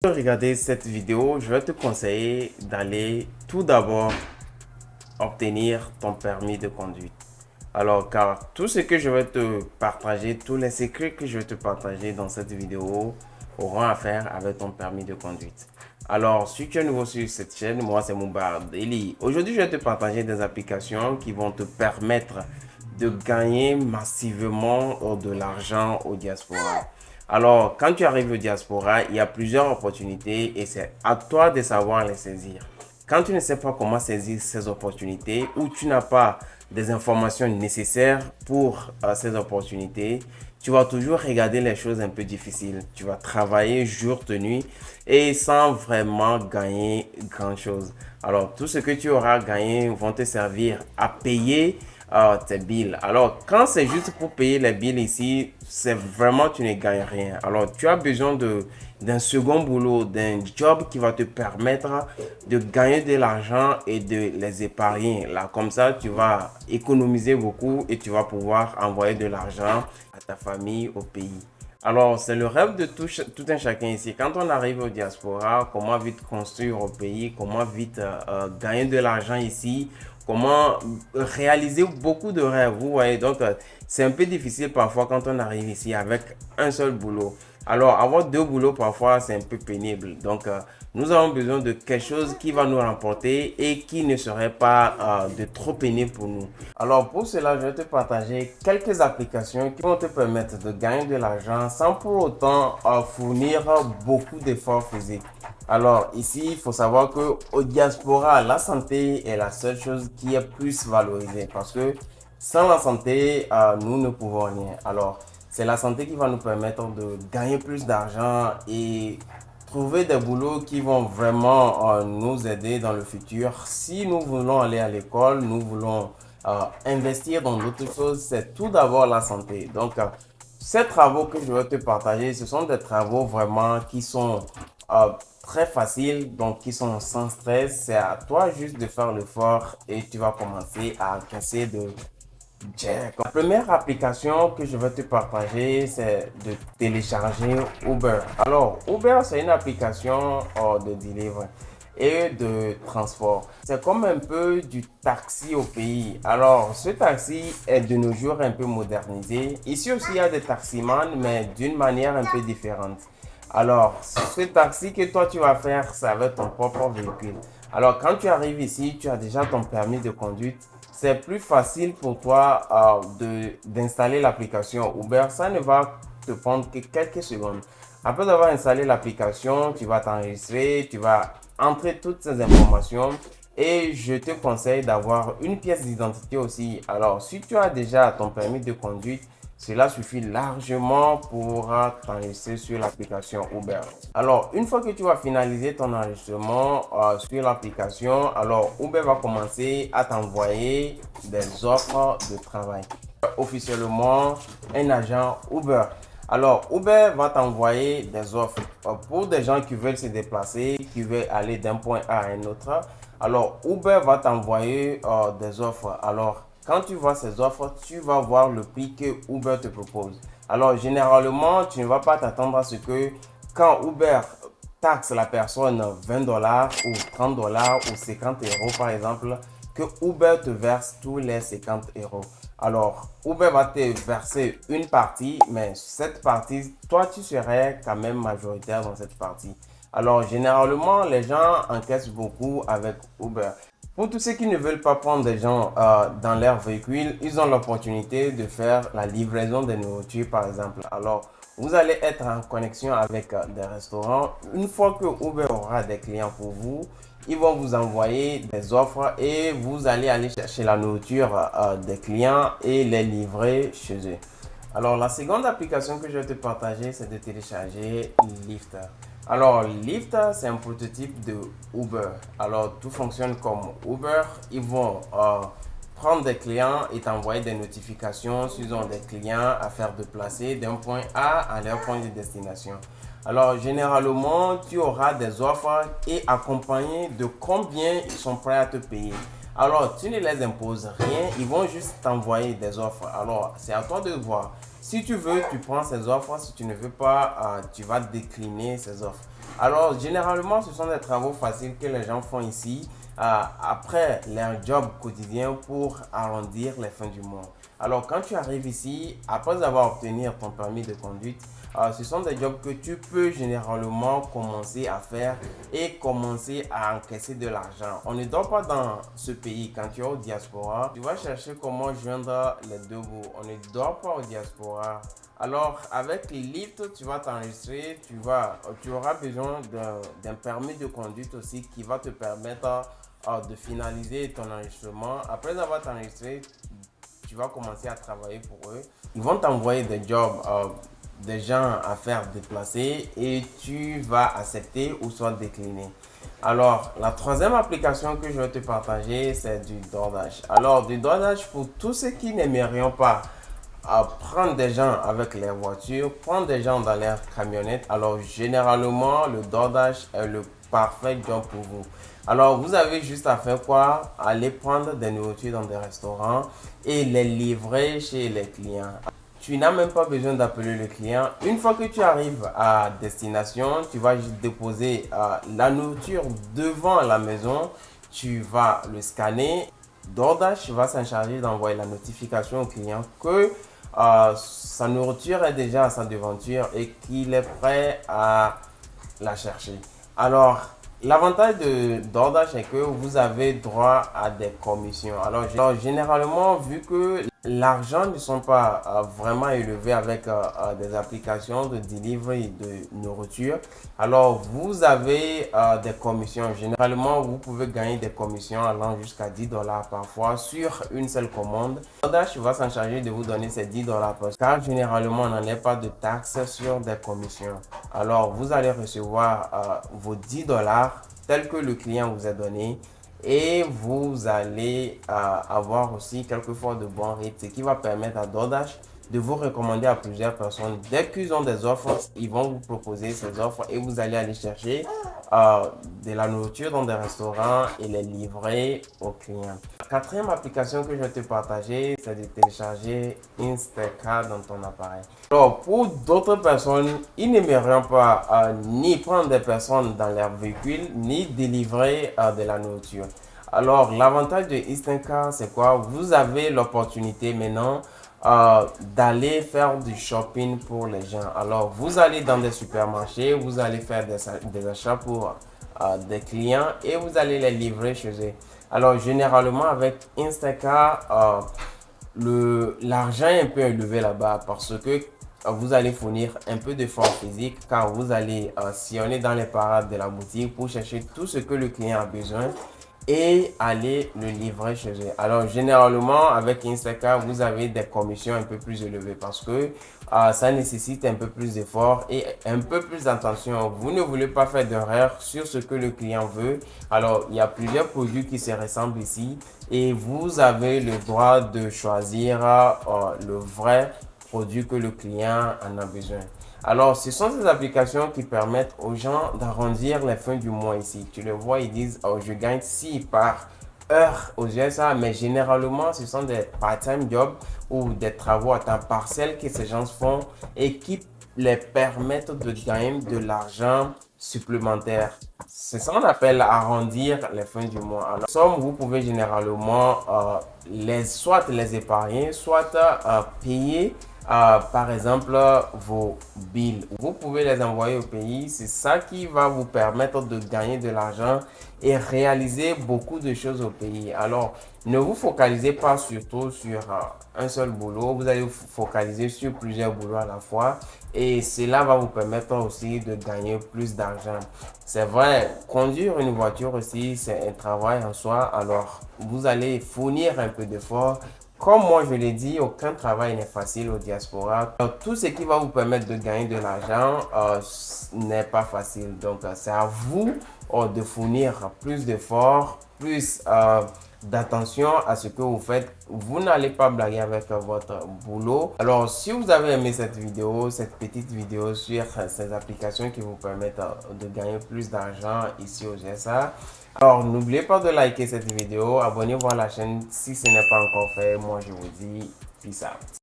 Pour regarder cette vidéo, je vais te conseiller d'aller tout d'abord obtenir ton permis de conduite. Alors, car tout ce que je vais te partager, tous les secrets que je vais te partager dans cette vidéo auront à faire avec ton permis de conduite. Alors, si tu es nouveau sur cette chaîne, moi c'est Moubar Daily. Aujourd'hui, je vais te partager des applications qui vont te permettre de gagner massivement de l'argent au diaspora. Alors, quand tu arrives au diaspora, il y a plusieurs opportunités et c'est à toi de savoir les saisir. Quand tu ne sais pas comment saisir ces opportunités ou tu n'as pas des informations nécessaires pour ces opportunités, tu vas toujours regarder les choses un peu difficiles. Tu vas travailler jour de nuit et sans vraiment gagner grand-chose. Alors, tout ce que tu auras gagné vont te servir à payer tes billes. Alors, quand c'est juste pour payer les billes ici, c'est vraiment, tu ne gagnes rien. Alors, tu as besoin d'un second boulot, d'un job qui va te permettre de gagner de l'argent et de les épargner. Là, comme ça, tu vas économiser beaucoup et tu vas pouvoir envoyer de l'argent à ta famille, au pays. Alors, c'est le rêve de tout un chacun ici. Quand on arrive au diaspora, comment vite construire au pays, comment vite gagner de l'argent ici, comment réaliser beaucoup de rêves. Vous voyez, donc c'est un peu difficile parfois quand on arrive ici avec un seul boulot. Alors, avoir deux boulots parfois, c'est un peu pénible. Donc, nous avons besoin de quelque chose qui va nous remporter et qui ne serait pas de trop pénible pour nous. Alors, pour cela, je vais te partager quelques applications qui vont te permettre de gagner de l'argent sans pour autant fournir beaucoup d'efforts physiques. Alors, ici, il faut savoir que au diaspora, la santé est la seule chose qui est plus valorisée parce que sans la santé, nous ne pouvons rien. Alors, c'est la santé qui va nous permettre de gagner plus d'argent et trouver des boulots qui vont vraiment nous aider dans le futur. Si nous voulons aller à l'école, nous voulons investir dans d'autres choses, c'est tout d'abord la santé. Donc, ces travaux que je vais te partager, ce sont des travaux vraiment qui sont très faciles, donc qui sont sans stress. C'est à toi juste de faire l'effort et tu vas commencer à casser de Jack. La première application que je vais te partager, c'est de télécharger Uber. Alors, Uber, c'est une application de delivery et de transport. C'est comme un peu du taxi au pays. Alors, ce taxi est de nos jours un peu modernisé. Ici aussi, il y a des taximans, mais d'une manière un peu différente. Alors, ce taxi que toi tu vas faire, c'est avec ton propre véhicule. Alors, quand tu arrives ici, tu as déjà ton permis de conduite. C'est plus facile pour toi d'installer l'application Uber. Ça ne va te prendre que quelques secondes. Après avoir installé l'application, tu vas t'enregistrer, tu vas entrer toutes ces informations et je te conseille d'avoir une pièce d'identité aussi. Alors, si tu as déjà ton permis de conduite, cela suffit largement pour t'enregistrer sur l'application Uber. Alors, une fois que tu vas finaliser ton enregistrement sur l'application, alors Uber va commencer à t'envoyer des offres de travail. Officiellement, un agent Uber. Alors, Uber va t'envoyer des offres pour des gens qui veulent se déplacer, qui veulent aller d'un point A à un autre. Alors, Uber va t'envoyer des offres. Alors, quand tu vois ces offres, tu vas voir le prix que Uber te propose. Alors, généralement, tu ne vas pas t'attendre à ce que quand Uber taxe la personne 20 dollars ou 30 dollars ou 50 euros par exemple, que Uber te verse tous les 50 euros. Alors, Uber va te verser une partie, mais cette partie, toi, tu serais quand même majoritaire dans cette partie. Alors, généralement, les gens encaissent beaucoup avec Uber. Pour tous ceux qui ne veulent pas prendre des gens dans leur véhicule, ils ont l'opportunité de faire la livraison de nourriture, par exemple. Alors, vous allez être en connexion avec des restaurants. Une fois que Uber aura des clients pour vous, ils vont vous envoyer des offres et vous allez aller chercher la nourriture des clients et les livrer chez eux. Alors, la seconde application que je vais te partager, c'est de télécharger Lyft. Alors, Lyft, c'est un prototype de Uber. Alors, tout fonctionne comme Uber. Ils vont prendre des clients et t'envoyer des notifications s'ils ont des clients à faire déplacer d'un point A à leur point de destination. Alors, généralement, tu auras des offres et accompagné de combien ils sont prêts à te payer. Alors, tu ne les imposes rien, ils vont juste t'envoyer des offres. Alors, c'est à toi de voir. Si tu veux, tu prends ces offres. Si tu ne veux pas, tu vas décliner ces offres. Alors, généralement, ce sont des travaux faciles que les gens font ici après leur job quotidien pour arrondir les fins du mois. Alors, quand tu arrives ici, après avoir obtenu ton permis de conduite, ce sont des jobs que tu peux généralement commencer à faire et commencer à encaisser de l'argent. On ne dort pas dans ce pays. Quand tu es au diaspora, tu vas chercher comment joindre les deux bouts. On ne dort pas au diaspora. Alors, avec Lyft, tu vas t'enregistrer, tu auras besoin d'un permis de conduite aussi qui va te permettre de finaliser ton enregistrement. Après avoir t'enregistré, tu vas commencer à travailler pour eux. Ils vont t'envoyer des jobs, des gens à faire déplacer et tu vas accepter ou soit décliner. Alors, la troisième application que je vais te partager, c'est du DoorDash. Alors, du DoorDash, pour tous ceux qui n'aimerions pas prendre des gens avec les voitures, prendre des gens dans leurs camionnettes, alors généralement, le DoorDash est le parfait job pour vous. Alors, vous avez juste à faire quoi? Aller prendre des nourritures dans des restaurants et les livrer chez les clients. Tu n'as même pas besoin d'appeler le client. Une fois que tu arrives à destination, tu vas juste déposer la nourriture devant la maison. Tu vas le scanner. DoorDash va s'en charger d'envoyer la notification au client que sa nourriture est déjà à sa devanture et qu'il est prêt à la chercher. Alors, l'avantage de DoorDash est que vous avez droit à des commissions. Alors généralement, vu que l'argent ne sont pas vraiment élevés avec des applications de delivery de nourriture, alors vous avez des commissions. Généralement, vous pouvez gagner des commissions allant jusqu'à $10 parfois sur une seule commande. DoorDash va s'en charger de vous donner ces $10 car généralement, on n'en a pas de taxes sur des commissions. Alors, vous allez recevoir vos $10 tels que le client vous a donné et vous allez avoir aussi quelquefois de bons rates, ce qui va permettre à DoorDash de vous recommander à plusieurs personnes. Dès qu'ils ont des offres, ils vont vous proposer ces offres et vous allez aller chercher de la nourriture dans des restaurants et les livrer aux clients. La quatrième application que je vais te partager, c'est de télécharger Instacart dans ton appareil. Alors, pour d'autres personnes, ils n'aimeraient pas ni prendre des personnes dans leur véhicule, ni délivrer de la nourriture. Alors, l'avantage de Instacart, c'est quoi? Vous avez l'opportunité maintenant d'aller faire du shopping pour les gens. Alors, vous allez dans des supermarchés, vous allez faire des achats pour des clients et vous allez les livrer chez eux. Alors, généralement, avec Instacart, l'argent est un peu élevé là-bas parce que vous allez fournir un peu d'effort physique car vous allez sillonner dans les parades de la boutique pour chercher tout ce que le client a besoin et aller le livrer chez eux. Alors, généralement, avec Instacart, vous avez des commissions un peu plus élevées parce que ça nécessite un peu plus d'effort et un peu plus d'attention. Vous ne voulez pas faire d'erreur sur ce que le client veut. Alors, il y a plusieurs produits qui se ressemblent ici et vous avez le droit de choisir le vrai produit que le client en a besoin. Alors, ce sont ces applications qui permettent aux gens d'arrondir les fins du mois ici. Tu le vois, ils disent, oh, je gagne 6 par heure aux USA, mais généralement, ce sont des part-time jobs ou des travaux à temps partiel que ces gens font et qui les permettent de gagner de l'argent supplémentaire. C'est ça qu'on appelle arrondir les fins du mois. Alors, somme, vous pouvez généralement soit les épargner, soit payer par exemple vos bills. Vous pouvez les envoyer au pays. C'est ça qui va vous permettre de gagner de l'argent et réaliser beaucoup de choses au pays. Alors, ne vous focalisez pas surtout sur un seul boulot. Vous allez vous focaliser sur plusieurs boulots à la fois et cela va vous permettre aussi de gagner plus d'argent. C'est vrai, conduire une voiture aussi, c'est un travail en soi. Alors, vous allez fournir un peu d'effort. Comme moi je l'ai dit, aucun travail n'est facile au diaspora. Donc, tout ce qui va vous permettre de gagner de l'argent n'est pas facile. Donc, c'est à vous de fournir plus d'efforts, plus d'attention à ce que vous faites. Vous n'allez pas blaguer avec votre boulot. Alors, si vous avez aimé cette vidéo, cette petite vidéo sur ces applications qui vous permettent de gagner plus d'argent ici au GSA, alors n'oubliez pas de liker cette vidéo, abonnez-vous à la chaîne si ce n'est pas encore fait. Moi, je vous dis peace out.